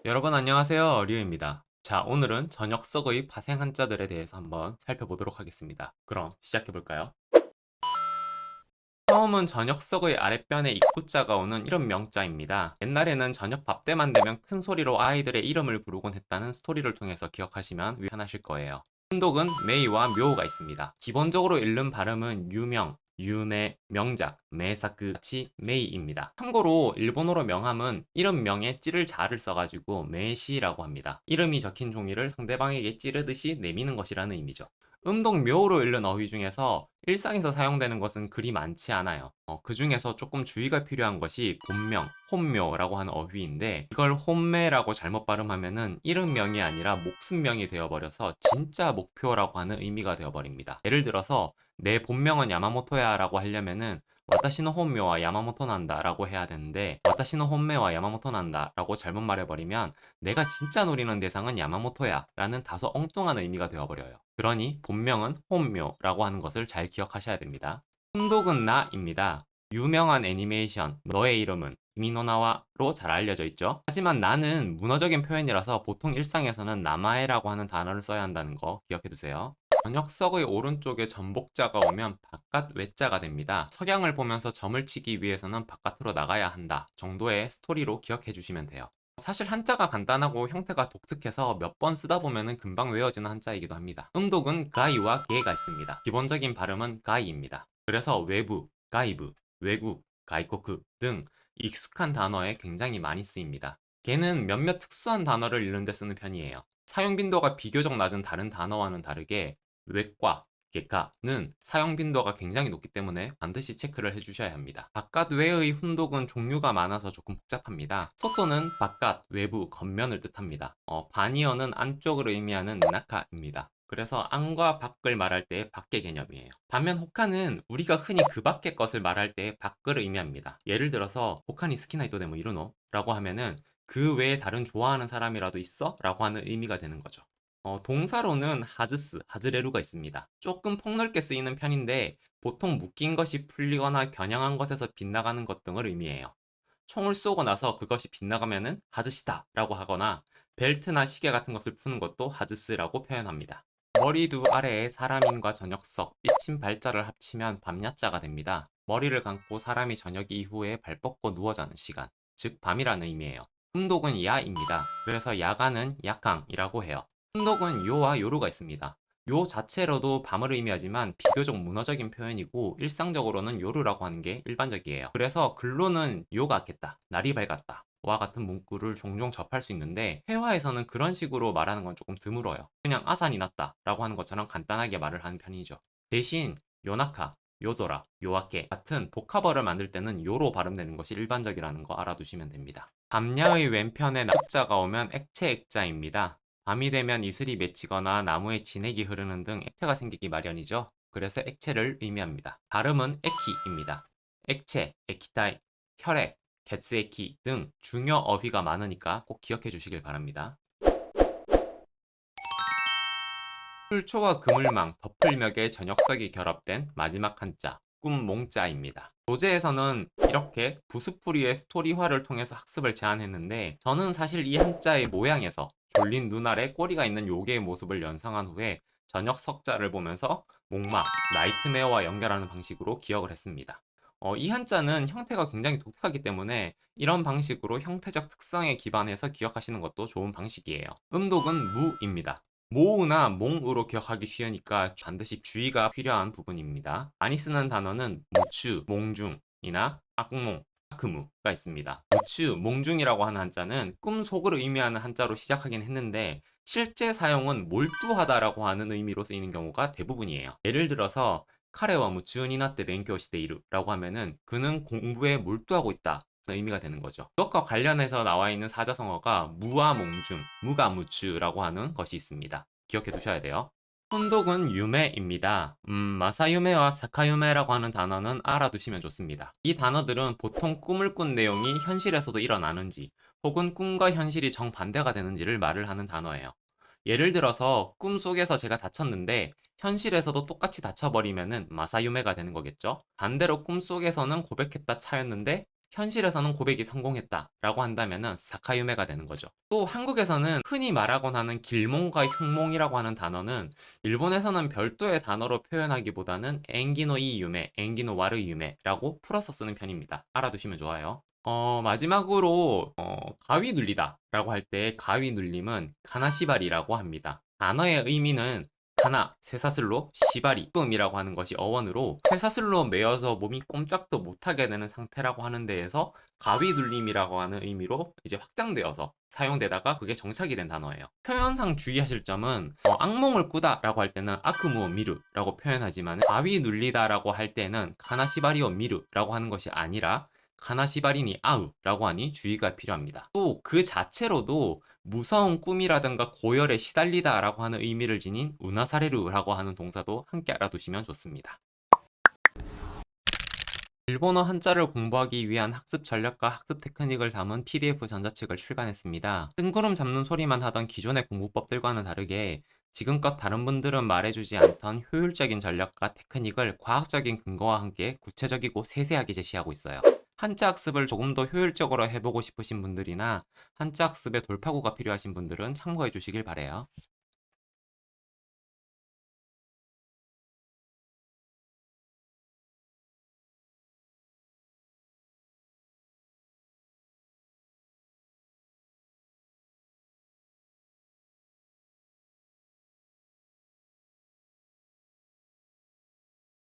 여러분 안녕하세요. 류입니다. 자, 오늘은 저녁석의 파생 한자들에 대해서 한번 살펴보도록 하겠습니다. 그럼 시작해볼까요? 처음은 저녁석의 아랫변에 입구자가 오는 이름 명자입니다. 옛날에는 저녁 밥 때만 되면 큰 소리로 아이들의 이름을 부르곤 했다는 스토리를 통해서 기억하시면 편하실 거예요. 훈독은 메이와 묘가 있습니다. 기본적으로 읽는 발음은 유명, 유메, 명작, 메사크 같이 메이입니다. 참고로 일본어로 명함은 이름 명에 찌를 자를 써가지고 메시라고 합니다. 이름이 적힌 종이를 상대방에게 찌르듯이 내미는 것이라는 의미죠. 묘로 읽는 어휘 중에서 일상에서 사용되는 것은 그리 많지 않아요. 그 중에서 조금 주의가 필요한 것이 본명, 혼묘라고 하는 어휘인데 이걸 혼매라고 잘못 발음하면은 이름명이 아니라 목숨명이 되어버려서 진짜 목표라고 하는 의미가 되어버립니다. 예를 들어서 내 본명은 야마모토야 라고 하려면은 와타시노 혼묘와 야마모토 난다 라고 해야 되는데 와타시노 혼매와 야마모토 난다 라고 잘못 말해버리면 내가 진짜 노리는 대상은 야마모토야 라는 다소 엉뚱한 의미가 되어버려요. 그러니 본명은 혼묘라고 하는 것을 잘 기억하셔야 됩니다. 혼독은 나입니다. 유명한 애니메이션 너의 이름은 미노나와로 잘 알려져 있죠. 하지만 나는 문어적인 표현이라서 보통 일상에서는 나마에라고 하는 단어를 써야 한다는 거 기억해 두세요. 번역석의 오른쪽에 전복자가 오면 바깥 외자가 됩니다. 석양을 보면서 점을 치기 위해서는 바깥으로 나가야 한다 정도의 스토리로 기억해 주시면 돼요. 사실 한자가 간단하고 형태가 독특해서 몇 번 쓰다 보면 금방 외워지는 한자이기도 합니다. 음독은 가이와 게가 있습니다. 기본적인 발음은 가이입니다. 그래서 외부, 가이브, 외국, 가이코크 등 익숙한 단어에 굉장히 많이 쓰입니다. 게는 몇몇 특수한 단어를 읽는 데 쓰는 편이에요. 사용 빈도가 비교적 낮은 다른 단어와는 다르게 외과, 개카는 사용 빈도가 굉장히 높기 때문에 반드시 체크를 해주셔야 합니다. 바깥 외의 훈독은 종류가 많아서 조금 복잡합니다. 소토는 바깥, 외부, 겉면을 뜻합니다. 바니어는 안쪽을 의미하는 나카입니다. 그래서 안과 밖을 말할 때 밖의 개념이에요. 반면 호카는 우리가 흔히 그 밖의 것을 말할 때 밖을 의미합니다. 예를 들어서 호카니 스키나이토 데모 이루노? 라고 하면은 그 외에 다른 좋아하는 사람이라도 있어? 라고 하는 의미가 되는 거죠. 동사로는 하즈스, 하즈레루가 있습니다. 조금 폭넓게 쓰이는 편인데 보통 묶인 것이 풀리거나 겨냥한 것에서 빗나가는 것 등을 의미해요. 총을 쏘고 나서 그것이 빗나가면은 하즈시다 라고 하거나 벨트나 시계 같은 것을 푸는 것도 하즈스라고 표현합니다. 머리 두 아래에 사람인과 저녁석, 삐친 발자를 합치면 밤야자가 됩니다. 머리를 감고 사람이 저녁 이후에 발 뻗고 누워 자는 시간, 즉 밤이라는 의미예요. 음독은 야입니다. 그래서 야간은 약강이라고 해요. 혼독은 요와 요루가 있습니다. 요 자체로도 밤을 의미하지만 비교적 문어적인 표현이고 일상적으로는 요루라고 하는 게 일반적이에요. 그래서 글로는 요가 같겠다, 날이 밝았다 와 같은 문구를 종종 접할 수 있는데 회화에서는 그런 식으로 말하는 건 조금 드물어요. 그냥 아산이 났다 라고 하는 것처럼 간단하게 말을 하는 편이죠. 대신 요나카, 요조라, 요아케 같은 복합어를 만들 때는 요로 발음되는 것이 일반적이라는 거 알아두시면 됩니다. 밤야의 왼편에 낙자가 오면 액체 액자입니다. 밤이 되면 이슬이 맺히거나 나무에 진액이 흐르는 등 액체가 생기기 마련이죠. 그래서 액체를 의미합니다. 발음은 에키입니다. 액체, 에키타이, 혈액, 겟스에키 등 중요 어휘가 많으니까 꼭 기억해 주시길 바랍니다. 풀초와 그물망, 덮을멱의 저녁석이 결합된 마지막 한자, 꿈몽자입니다. 교재에서는 이렇게 부스풀이의 스토리화를 통해서 학습을 제안했는데 저는 사실 이 한자의 모양에서 졸린 눈 아래 꼬리가 있는 요괴의 모습을 연상한 후에 저녁 석자를 보면서 목마, 나이트메어와 연결하는 방식으로 기억을 했습니다. 이 한자는 형태가 굉장히 독특하기 때문에 이런 방식으로 형태적 특성에 기반해서 기억하시는 것도 좋은 방식이에요. 음독은 무입니다. 모으나 몽으로 기억하기 쉬우니까 반드시 주의가 필요한 부분입니다. 많이 쓰는 단어는 무추, 몽중이나 악몽, 아크무가 있습니다. 무추, 몽중이라고 하는 한자는 꿈속을 의미하는 한자로 시작하긴 했는데 실제 사용은 몰두하다라고 하는 의미로 쓰이는 경우가 대부분이에요. 예를 들어서 카레와 무추니 나때 벤교 시데이루라고 하면은 그는 공부에 몰두하고 있다. 의미가 되는 거죠. 그것과 관련해서 나와 있는 사자성어가 무와 몽중, 무가 무추라고 하는 것이 있습니다. 기억해 두셔야 돼요. 혼독은 유메입니다. 마사유메와 사카유메라고 하는 단어는 알아두시면 좋습니다. 이 단어들은 보통 꿈을 꾼 내용이 현실에서도 일어나는지 혹은 꿈과 현실이 정반대가 되는지를 말을 하는 단어예요. 예를 들어서 꿈속에서 제가 다쳤는데 현실에서도 똑같이 다쳐버리면은 마사유메가 되는 거겠죠. 반대로 꿈속에서는 고백했다 차였는데 현실에서는 고백이 성공했다라고 한다면은 사카유메가 되는 거죠. 또 한국에서는 흔히 말하곤 하는 길몽과 흉몽이라고 하는 단어는 일본에서는 별도의 단어로 표현하기보다는 엔기노이 유메, 엔기노 와르 유메라고 풀어서 쓰는 편입니다. 알아두시면 좋아요. 마지막으로 가위 눌리다라고 할 때 가위 눌림은 가나시바리라고 합니다. 단어의 의미는 가나, 쇠사슬로, 시바리, 뿜이라고 하는 것이 어원으로 쇠사슬로 매여서 몸이 꼼짝도 못하게 되는 상태라고 하는 데에서 가위 눌림이라고 하는 의미로 이제 확장되어서 사용되다가 그게 정착이 된 단어예요. 표현상 주의하실 점은 악몽을 꾸다라고 할 때는 아크무오 미르라고 표현하지만 가위 눌리다라고 할 때는 가나시바리오 미르라고 하는 것이 아니라 가나시바리니 아우라고 하니 주의가 필요합니다. 또 그 자체로도 무서운 꿈이라든가 고열에 시달리다라고 하는 의미를 지닌 우나사레루라고 하는 동사도 함께 알아두시면 좋습니다. 일본어 한자를 공부하기 위한 학습 전략과 학습 테크닉을 담은 PDF 전자책을 출간했습니다. 뜬구름 잡는 소리만 하던 기존의 공부법들과는 다르게 지금껏 다른 분들은 말해주지 않던 효율적인 전략과 테크닉을 과학적인 근거와 함께 구체적이고 세세하게 제시하고 있어요. 한자 학습을 조금 더 효율적으로 해보고 싶으신 분들이나 한자 학습에 돌파구가 필요하신 분들은 참고해 주시길 바래요.